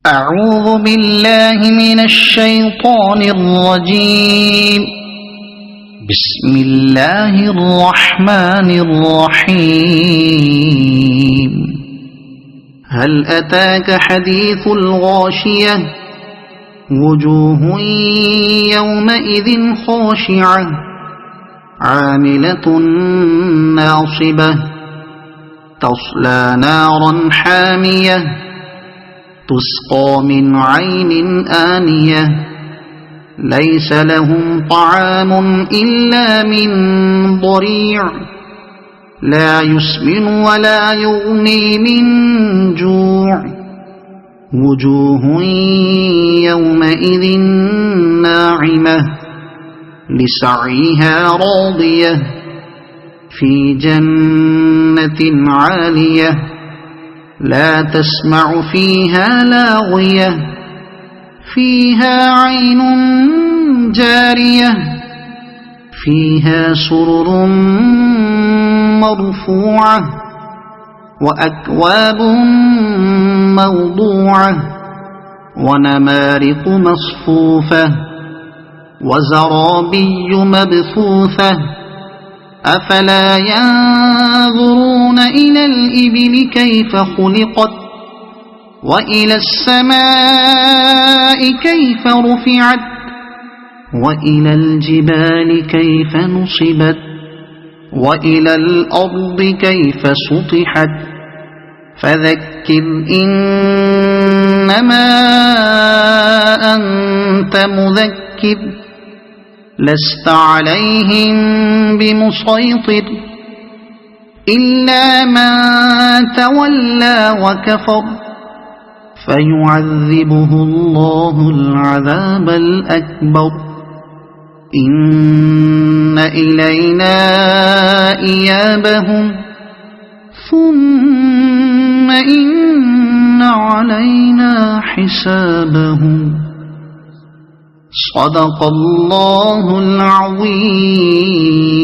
أعوذ بالله من الشيطان الرجيم. بسم الله الرحمن الرحيم. هل أتاك حديث الغاشية؟ وجوه يومئذ خاشعة عاملة ناصبة تصلى نارا حامية تسقى من عين آنية ليس لهم طعام إلا من ضريع لا يسمن ولا يغني من جوع. وجوه يومئذ ناعمة لسعيها راضية في جنة عالية لا تسمع فيها لاغية فيها عين جارية فيها سرر مرفوعة وأكواب موضوعة ونمارق مصفوفة وزرابي مبثوثة أفلا ينظرون إلى الإبل كيف خلقت وإلى السماء كيف رفعت وإلى الجبال كيف نصبت وإلى الأرض كيف سطحت فذكر إنما أنت مذكر لست عليهم بمسيطر إلا من تولى وكفر فيعذبه الله العذاب الأكبر. إن إلينا إيابهم ثم إن علينا حسابهم. صدق الله العظيم.